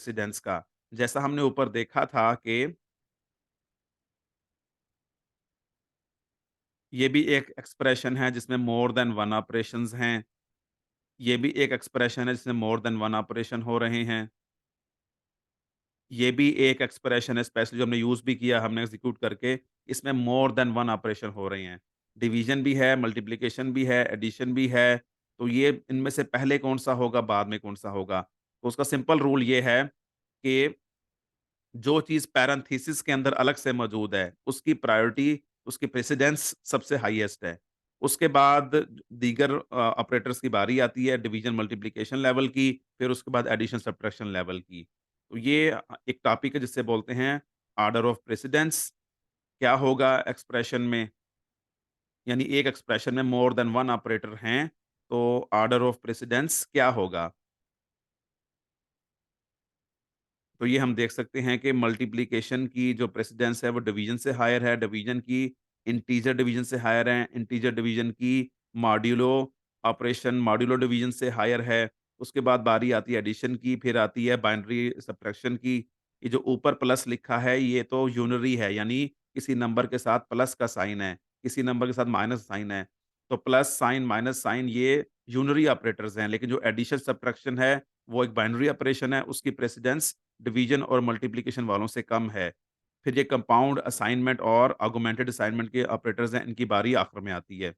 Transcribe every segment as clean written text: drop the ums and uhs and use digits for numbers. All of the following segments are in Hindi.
प्रेसिडेंस का। जैसा हमने ऊपर देखा था कि ये भी एक एक्सप्रेशन है जिसमें मोर देन वन ऑपरेशंस हैं। ये भी एक एक्सप्रेशन है जिसमें मोर देन वन ऑपरेशन हो रहे हैं। ये भी एक एक्सप्रेशन है स्पेशली जो हमने यूज़ भी किया हमने एग्ज़ीक्यूट करके, इसमें मोर देन वन ऑपरेशन हो रहे हैं। डिवीज़न भी है, मल्टिप्लिकेशन भी है, एडिशन भी है, तो ये इनमें से पहले कौन-सा होगा, बाद में कौन-सा होगा? तो उसका सिंपल रूल ये है कि जो चीज़ पैरेंथेसिस के अंदर अलग से मौजूद है, उसकी प्रायोरिटी, उसकी प्रेसिडेंस सबसे हाईएस्ट है। उसके बाद दीगर ऑपरेटर्स की बारी आती है डिवीज़न मल्टिप्लिकेशन लेवल की, फिर उसके बाद एडिशन सब्ट्रैक्शन लेवल की। तो ये एक टॉपिक है जिसे बोलते हैं ऑर्डर ऑफ प्रेसिडेंस। क्या होगा एक्सप्रेशन में? यानी एक एक्सप्रेशन में मोर देन वन ऑपरेटर हैं, तो ऑर्डर ऑफ प्रेसिडेंस क्या होगा? तो ये हम देख सकते हैं कि मल्टीप्लिकेशन की जो प्रेसिडेंस है वो डिवीज़न से हायर है, डिवीज़न की इंटीजर डिवीज़न से हायर है, इंटीजर डिवीज़न की मॉड्यूलो ऑपरेशन मॉड्यूलो डिवीज़न से हायर है। उसके बाद बारी आती है एडिशन की, फिर आती है बाइनरी सब्ट्रैक्शन की। ये जो ऊपर प्लस लिखा है ये तो यूनरी है, यानी किसी नंबर के साथ प्लस का साइन है, किसी नंबर के साथ माइनस साइन है। तो प्लस साइन, माइनस साइन ये यूनरी ऑपरेटर्स हैं, लेकिन जो एडिशन सब्ट्रैक्शन है वो एक बाइनरी ऑपरेशन है, उसकी प्रेसिडेंस डिवीज़न और मल्टीप्लिकेशन वालों से कम है। फिर ये कंपाउंड असाइनमेंट और ऑगमेंटेड असाइनमेंट के ऑपरेटर्स हैं, इनकी बारी आखिर में आती है।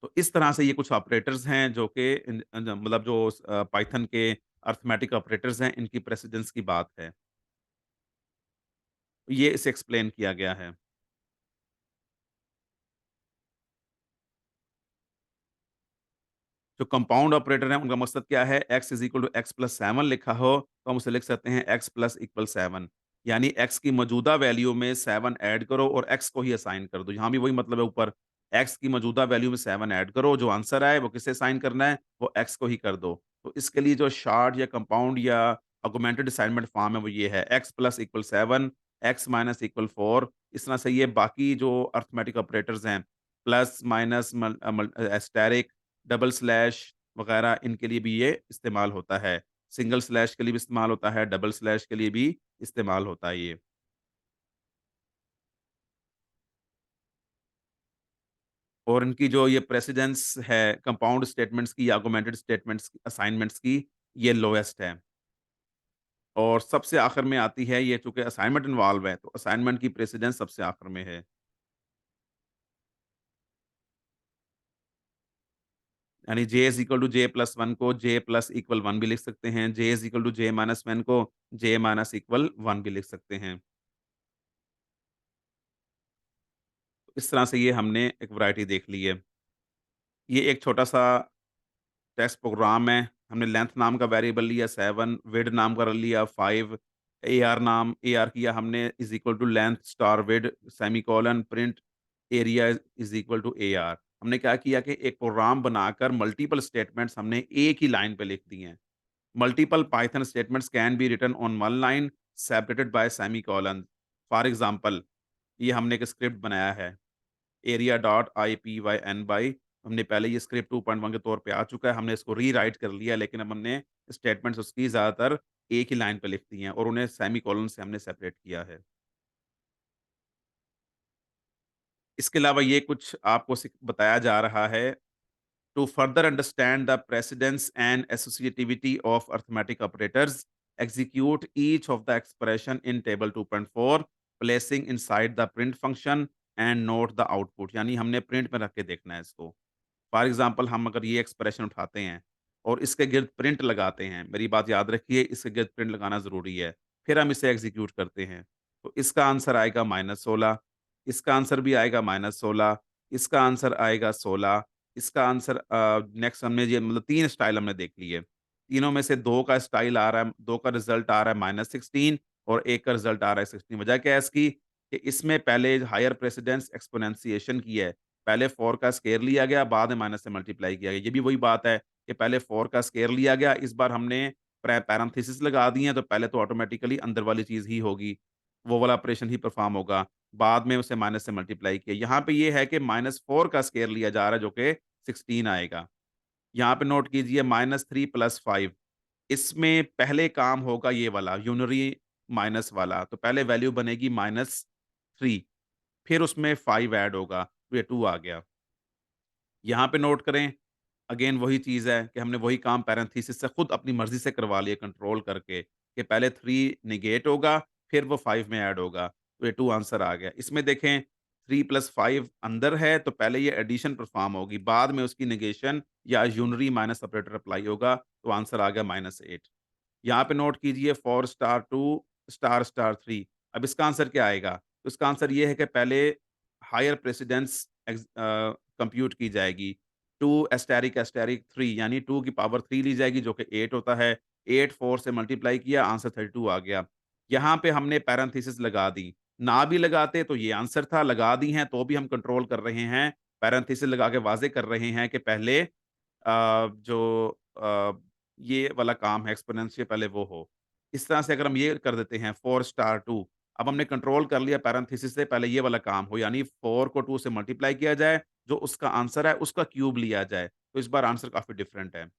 तो इस तरह से ये कुछ ऑपरेटर्स हैं जो कि मतलब जो पाइथन के अरिथमेटिक ऑपरेटर्स हैं, इनकी प्रेसिडेंस की बात है। ये इसे एक्सप्लेन किया गया है। जो कंपाउंड ऑपरेटर हैं, उनका मकसद क्या है? x is equal to x plus 7 लिखा हो, तो हम उसे लिख सकते हैं x प्लस इक्वल 7 यानी x की मौजूदा वैल्यू में 7 ऐड करो और x को ही असाइन कर दो। यहाँ भी वही मतलब है ऊपर, x की मौजूदा वैल्यू में 7 ऐड करो, जो आंसर आए वो किसे असाइन करना है? वो x को ही कर दो। तो इसके लिए जो शॉर्ट या कंपाउंड या ऑगमेंटेड असाइनमेंट फॉर्म है वो ये है x plus equal 7, x minus equal 4। इस तरह से ये बाकी जो अरिथमेटिक ऑपरेटर्स हैं, plus, minus, asterisk, double slash वगैरह इनके लिए भी ये इस्तेमाल होता है। सिंगल स्लैश के लिए भी इस्तेमाल होता है, डबल स्लैश के लिए भी इस्तेमाल होता है ये। और इनकी जो ये प्रेसिडेंस है कंपाउंड स्टेटमेंट्स की या आर्गुमेंटेड स्टेटमेंट्स असाइनमेंट्स की, ये लोएस्ट है। और सबसे आखिर में आती है ये, चूँकि असाइनमेंट इन्वॉल्व है, तो असाइनमेंट की प्रेसिडेंस सबसे आखिर में है। यानी j is equal to j plus 1 को j प्लस इक्वल 1 भी लिख सकते हैं, j is equal to j minus 1 को j माइनस इक्वल 1 भी लिख सकते हैं। इस तरह से ये हमने एक वैरायटी देख ली है। ये एक छोटा-सा टेक्स्ट प्रोग्राम है। हमने लेंथ नाम का वेरिएबल लिया 7, विड्थ नाम का लिया 5, एआर किया हमने is equal to length star width semicolon print area is equal to AR. हमने क्या किया कि एक प्रोग्राम बनाकर मल्टीपल स्टेटमेंट्स हमने एक ही लाइन पे लिख दिए हैं। Multiple Python statements can be written on one line separated by semicolon. For example, ये हमने एक स्क्रिप्ट बनाया है। एरिया डॉट IPYN बाई, हमने पहले ये स्क्रिप्ट 2.1 के तौर पे आ चुका है, हमने इसको रीराइट कर लिया, लेकिन अब हमने स्टेटमेंट्स उसकी ज़्यादातर एक ही लाइन पे लिख दी हैं और उन्हें सेमीकोलन से हमने सेपरेट किया है। इसके अलावा ये कुछ आपको बताया जा रहा है, to further understand the precedence and associativity of arithmetic operators, execute each of the expression in table 2.4 placing inside the print function and note the output. यानी हमने प्रिंट में रख के देखना है इसको। फॉर एग्जाम्पल, हम अगर ये एक्सप्रेशन उठाते हैं और इसके गिर्द प्रिंट लगाते हैं, मेरी बात याद रखिए, इसके गिर्द प्रिंट लगाना ज़रूरी है। फिर हम इसे एग्जीक्यूट करते हैं, तो इसका आंसर आएगा -16, इसका आंसर भी आएगा -16, इसका आंसर आएगा 16, इसका आंसर नेक्स्ट हमने ये मतलब 3 स्टाइल हमने देख लिए। तीनों में से 2 का स्टाइल आ रहा है, 2 का रिज़ल्ट आ रहा है -16 और 1 का रिज़ल्ट आ रहा है 16। वजह क्या है इसकी? कि इसमें पहले हायर प्रेसिडेंस एक्सपोनेंशिएशन की है। पहले 4 का स्क्वायर लिया गया, बाद में माइनस से मल्टीप्लाई किया गया। ये भी वही बात है कि पहले 4 का स्क्वायर लिया गया, इस बार हमने पैरेंथेसिस लगा दिए हैं, तो पहले तो ऑटोमैटिकली अंदर वाली चीज़ ही होगी, वो वाला ऑपरेशन ही परफ़ॉर्म होगा। बाद में उसे माइनस से मल्टीप्लाई किया। यहाँ पे ये है कि -4 का स्क्वायर लिया जा रहा है, जो कि 16 आएगा। यहाँ पे नोट कीजिए -3 + 5, इसमें पहले काम होगा ये वाला यूनरी माइनस वाला, तो पहले वैल्यू बनेगी -3, फिर उसमें 5 ऐड होगा, तो ये 2 आ गया। यहाँ पे नोट करें, अगेन वही चीज़ है कि हमने वही काम पैरेंथेसिस से खुद अपनी मर्ज़ी से करवा लिया कंट्रोल करके, कि पहले 3 नेगेट होगा, फिर वो 5 में ऐड होगा, तो ये 2 आंसर आ गया। इसमें देखें 3 + 5 अंदर है, तो पहले ये एडिशन परफ़ॉर्म होगी, बाद में उसकी नेगेशन या यूनरी माइनस ऑपरेटर अप्लाई होगा, तो आंसर आ गया -8। यहाँ पे नोट कीजिए 4 स्टार 2 स्टार स्टार 3। अब इसका आंसर क्या आएगा? तो इसका आंसर ये है कि पहले हायर प्रेसिडेंस कंप्यूट की जाएगी। 2 एस्टेरिक एस्टेरिक 3 यानी 2 की पावर 3 ली जाएगी जो कि 8 होता है। 8 4 से मल्टीप्लाई किया आंसर 32 आ गया। यहाँ पे हमने पैरेंथेसिस लगा दी। ना भी लगाते तो ये आंसर था, लगा दी हैं तो भी हम कंट्रोल कर रहे हैं। पैरेंथेसिस लगा के वाज़ेह कर रहे हैं कि पहले जो ये वाला काम है एक्स्पोनेंशियल पहले वो हो। इस तरह से अगर हम ये कर देते हैं 4 स्टार 2 अब हमने कंट्रोल कर लिया पैरेंथेसिस से पहले ये वाला काम हो यानी 4 को 2 से मल्टीप्लाई किया जाए, जो उसका आंसर है उसका क्यूब लिया जाए। तो इस बार आंसर काफ़ी डिफरेंट है।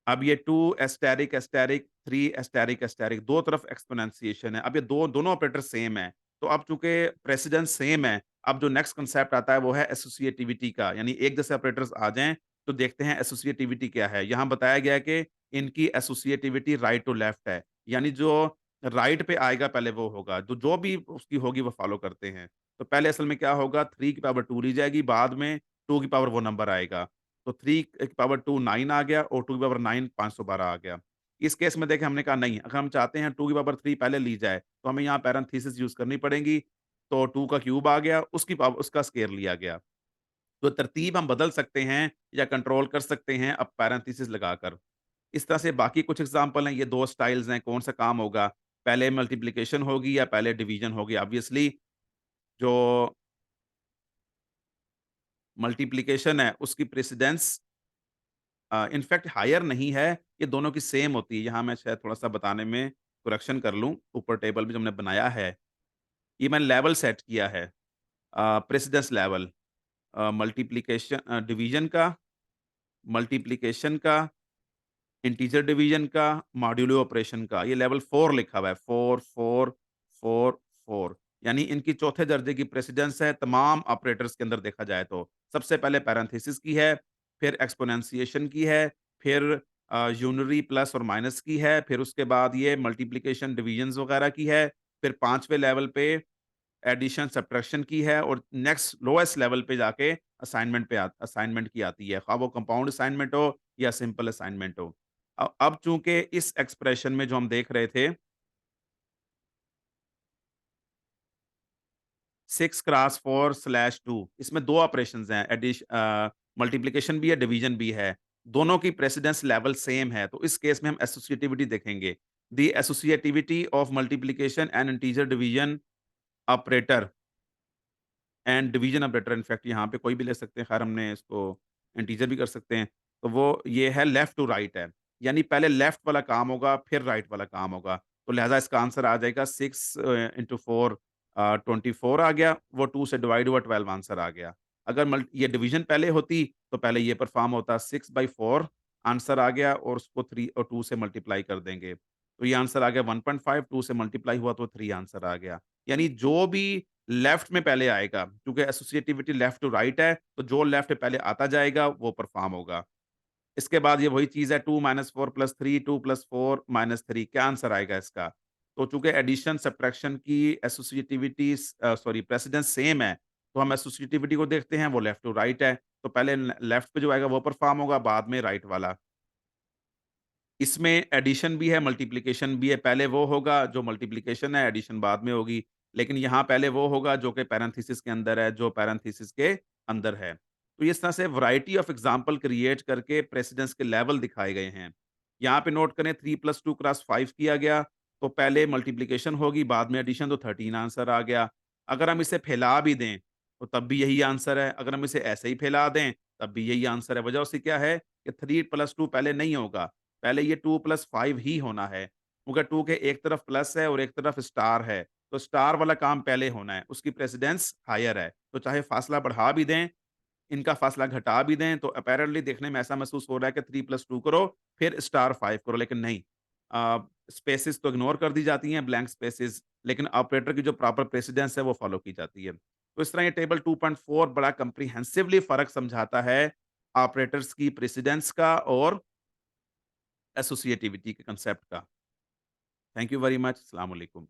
अब ये 2 एस्टेरिक एस्टेरिक 3 एस्टेरिक एस्टेरिक 2 तरफ एक्सपोनेंशिएशन है। अब ये दोनों ऑपरेटर सेम है। तो अब चूँकि प्रेसिडेंस सेम है, अब जो नेक्स्ट कांसेप्ट आता है वो है एसोसिएटिविटी का, यानी एक जैसे ऑपरेटर्स आ जाएँ, तो देखते हैं एसोसिएटिविटी क्या है। यहाँ बताया गया है कि इनकी एसोसिएटिविटी राइट टू लेफ्ट है, यानी जो राइट पे आएगा पहले वो होगा, जो भी उसकी होगी वो फॉलो करते हैं। तो पहले असल में क्या होगा 3 की पावर 2 ली जाएगी, बाद में 2 की पावर वो नंबर आएगा। तो 3 की पावर 2 9 आ गया और 2 की पावर 9 512 आ गया। इस केस में देखें हमने कहा नहीं, अगर हम चाहते हैं 2 की पावर 3 पहले ली जाए, तो हमें यहाँ पैरेंथेसिस यूज़ करनी पड़ेगी। तो 2 का क्यूब आ गया, उसका स्क्वायर लिया गया। तो तरतीब हम बदल सकते हैं या कंट्रोल कर सकते हैं अब पैरेंथेसिस लगाकर। इस तरह से बाकी कुछ एग्ज़ाम्पल हैं, ये 2 स्टाइल्स हैं, कौन-सा काम होगा? पहले मल्टिप्लिकेशन होगी या पहले डिवीज़न होगी? ऑब्वियसली जो मल्टिप्लिकेशन है उसकी प्रेसिडेंस इनफैक्ट हायर नहीं है, ये दोनों की सेम होती है। यहाँ मैं शायद थोड़ा-सा बताने में करेक्शन कर लूँ, ऊपर टेबल में जो हमने बनाया है, ये मैंने लेवल सेट किया है प्रेसिडेंस लेवल डिवीज़न का, मल्टिप्लिकेशन का, इंटीजर डिवीज़न का, मॉड्यूलो ऑपरेशन का, ये लेवल 4 लिखा हुआ है, 4, 4, 4, 4 यानी इनकी चौथे दर्जे की प्रेसिडेंस है तमाम ऑपरेटर्स के अंदर देखा जाए तो। सबसे पहले पैरेंथेसिस की है, फिर एक्सपोनेंशिएशन की है, फिर यूनरी प्लस और माइनस की है, फिर उसके बाद ये मल्टिप्लिकेशन डिविजन्स वगैरह की है, फिर 5वें लेवल पे एडिशन सब्ट्रैक्शन की है और नेक्स्ट लोएस्ट लेवल पे जाके असाइनमेंट की आती है, ख़्वाह वो कंपाउंड असाइनमेंट हो या सिंपल असाइनमेंट हो। अब चूँकि इस एक्सप्रेशन में जो हम देख रहे थे 6 क्रॉस 4/2 इसमें 2 ऑपरेशंस हैं मल्टिप्लिकेशन भी है, डिवीज़न भी है। दोनों की प्रेसिडेंस लेवल सेम है, तो इस केस में हम एसोसिएटिविटी देखेंगे। The associativity of multiplication and integer division operator and division operator in fact यहाँ पे कोई भी ले सकते हैं, ख़ैर हमने इसको इंटीजर भी कर सकते हैं। तो वो ये है लेफ्ट टू राइट है, यानी पहले लेफ्ट वाला काम होगा, फिर राइट वाला काम होगा। तो लिहाज़ा इसका आंसर आ जाएगा 6 इंटू 4 24 आ गया, वो 2 से डिवाइड हुआ 12 आंसर आ गया। अगर ये डिवीज़न पहले होती, तो पहले ये परफ़ॉर्म होता 6/4 आंसर आ गया और उसको 3 और 2 से मल्टीप्लाई कर देंगे। तो ये आंसर आ गया 1.5 2 से मल्टीप्लाई हुआ तो 3 आंसर आ गया। यानी जो भी लेफ्ट में पहले आएगा, क्योंकि एसोसिएटिविटी लेफ्ट टू राइट है, तो जो लेफ्ट पहले आता जाएगा वो परफ़ॉर्म होगा। इसके बाद ये वही चीज़ है 2 - 4 + 3 2 + 4 - 3 क्या आंसर आएगा इसका? तो चूँकि एडिशन सब्ट्रैक्शन की सॉरी प्रेसिडेंस सेम है, तो हम एसोसिएटिविटी को देखते हैं वो लेफ्ट टू राइट है। तो पहले लेफ्ट पे जो आएगा वो परफ़ॉर्म होगा, बाद में राइट वाला। इसमें एडिशन भी है, मल्टिप्लिकेशन भी है, पहले वो होगा जो मल्टिप्लिकेशन है, एडिशन बाद में होगी। लेकिन यहाँ पहले वो होगा जो कि पैरेंथेसिस के अंदर है, जो पैरेंथेसिस के अंदर है। तो इस तरह से वैरायटी ऑफ एग्ज़ाम्पल क्रिएट करके प्रेसिडेंस के लेवल दिखाए गए हैं। यहाँ पे नोट करें 3 + 2 क्रॉस 5 किया गया, तो पहले मल्टिप्लिकेशन होगी, बाद में एडिशन तो 13 आंसर आ गया। अगर हम इसे फैला भी दें, तो तब भी यही आंसर है, अगर हम इसे ऐसे ही फैला दें, तब भी यही आंसर है। वजह उसकी क्या है कि 3 + 2 पहले नहीं होगा, पहले ये 2 + 5 ही होना है, क्योंकि 2 के एक तरफ प्लस है और एक तरफ स्टार है, तो स्टार वाला काम पहले होना है, उसकी प्रेसिडेंस हायर है, तो चाहे फासला बढ़ा भी दें, इनका फ़ासला घटा भी दें, तो अपैरेंटली देखने में ऐसा महसूस हो रहा है कि 3 + 2 करो, फिर स्टार 5 करो, लेकिन नहीं। स्पेसेस तो इग्नोर कर दी जाती हैं, ब्लैंक स्पेसेस, लेकिन ऑपरेटर की जो प्रॉपर प्रेसिडेंस है, वो फ़ॉलो की जाती है। तो इस तरह ये टेबल 2.4 बड़ा कम्प्रिहेंसिवली फ़र्क समझाता है ऑपरेटर्स की प्रेसिडेंस का और एसोसिएटिविटी के कांसेप्ट का। Thank you very much. अस्सलाम वालेकुम।